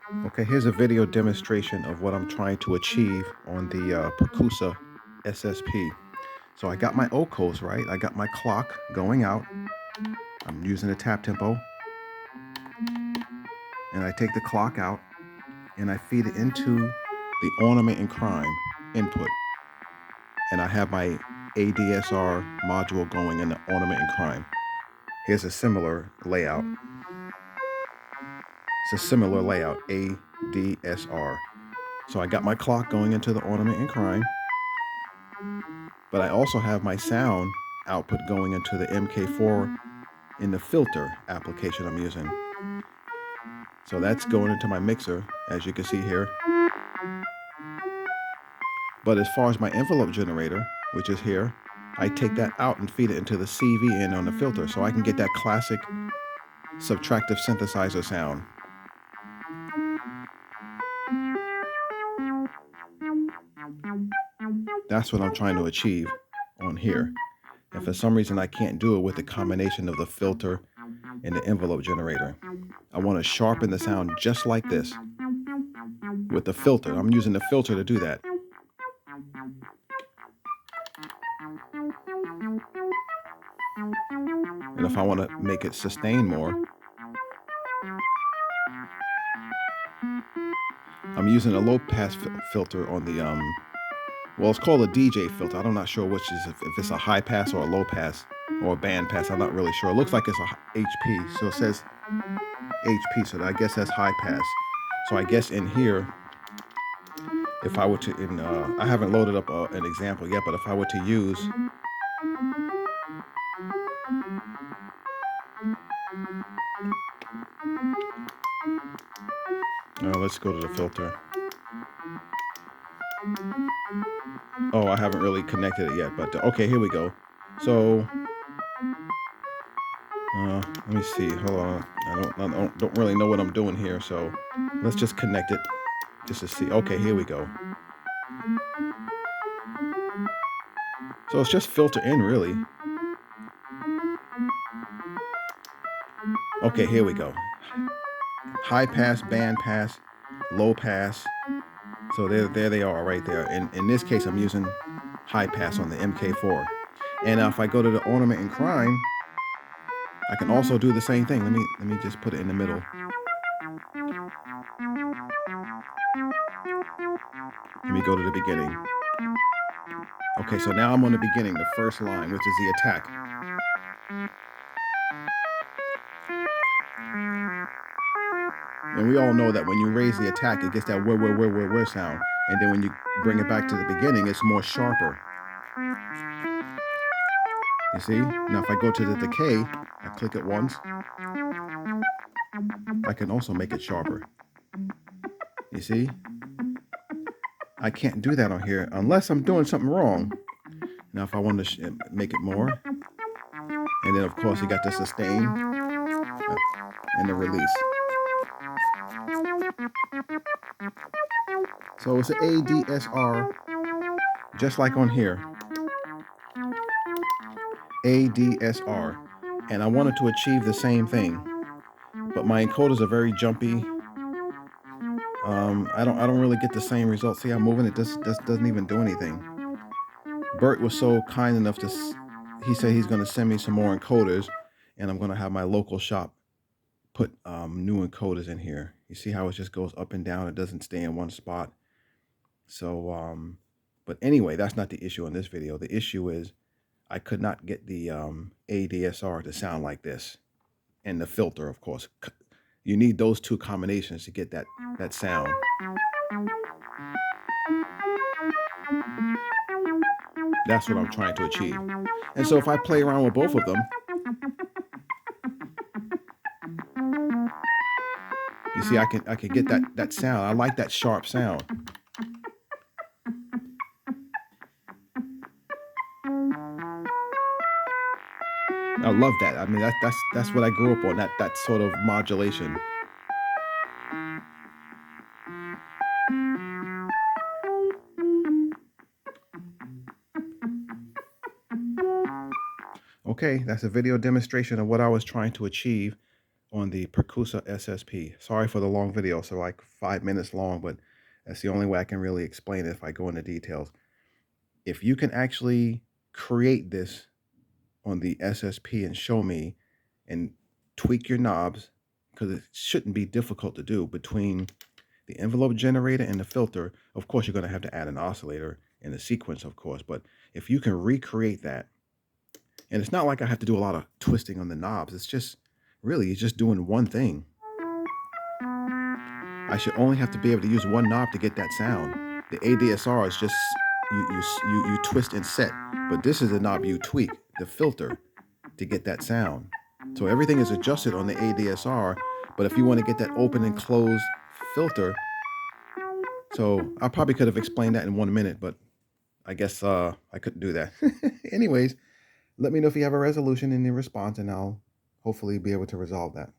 Okay, here's a video demonstration of what I'm trying to achieve on the Percusa SSP. So I got my Ocos, right? I got my clock going out. I'm using a tap tempo. And I take the clock out and I feed it into the ornament and crime input. And I have my ADSR module going in the ornament and crime. Here's a similar layout. It's a similar layout, ADSR. So I got my clock going into the ornament and crime, but I also have my sound output going into the MK4 in the filter application I'm using. So that's going into my mixer, as you can see here. But as far as my envelope generator, which is here, I take that out and feed it into the CV in on the filter so I can get that classic subtractive synthesizer sound. That's what I'm trying to achieve on here. And for some reason, I can't do it with the combination of the filter and the envelope generator. I want to sharpen the sound just like this with the filter. I'm using the filter to do that. And if I want to make it sustain more, I'm using a low pass filter on the, well, it's called a DJ filter. I'm not sure which is, if it's a high pass or a low pass or a band pass. I'm not really sure. It looks like it's a HP. So it says HP. So I guess that's high pass. So I guess in here, if I were to, I haven't loaded up an example yet, but if I were to use, let's go to the filter. Oh, I haven't really connected it yet, but okay, here we go. So, let me see. Hold on. I don't really know what I'm doing here, so let's just connect it just to see. Okay, here we go. So it's just filter in, really. Okay, here we go. High pass, band pass, low pass. So there they are right there. In this case, I'm using high pass on the MK4. And now if I go to the ornament and crime, I can also do the same thing. Let me just put it in the middle. Let me go to the beginning. Okay, so now I'm on the beginning, the first line, which is the attack. And we all know that when you raise the attack, it gets that where sound. And then when you bring it back to the beginning, it's more sharper. You see? Now if I go to the decay, I click it once, I can also make it sharper. You see? I can't do that on here unless I'm doing something wrong. Now if I want to make it more, and then of course you got the sustain and the release. So it's an ADSR, just like on here. ADSR. And I wanted to achieve the same thing, but my encoders are very jumpy. I don't really get the same results. See how moving it doesn't even do anything. Bert was so kind enough to, he said he's going to send me some more encoders, and I'm going to have my local shop put new encoders in here. You see how it just goes up and down? It doesn't stay in one spot. So, but anyway, that's not the issue in this video. The issue is I could not get the ADSR to sound like this. And the filter, of course. You need those two combinations to get that sound. That's what I'm trying to achieve. And so if I play around with both of them, you see I can get that sound. I like that sharp sound. I love that. I mean, that's what I grew up on, that sort of modulation. Okay, that's a video demonstration of what I was trying to achieve on the Percusa SSP. Sorry for the long video, so like 5 minutes long, but that's the only way I can really explain it if I go into details. If you can actually create this on the SSP and show me and tweak your knobs, because it shouldn't be difficult to do, between the envelope generator and the filter. Of course, you're going to have to add an oscillator in the sequence, of course, but if you can recreate that, and it's not like I have to do a lot of twisting on the knobs, it's just really, it's just doing one thing. I should only have to be able to use one knob to get that sound. The ADSR is just you twist and set, but this is the knob you tweak, the filter, to get that sound. So everything is adjusted on the ADSR, but if you want to get that open and closed filter, so I probably could have explained that in 1 minute, but I guess I couldn't do that. Anyways, let me know if you have a resolution in the response, and I'll hopefully be able to resolve that.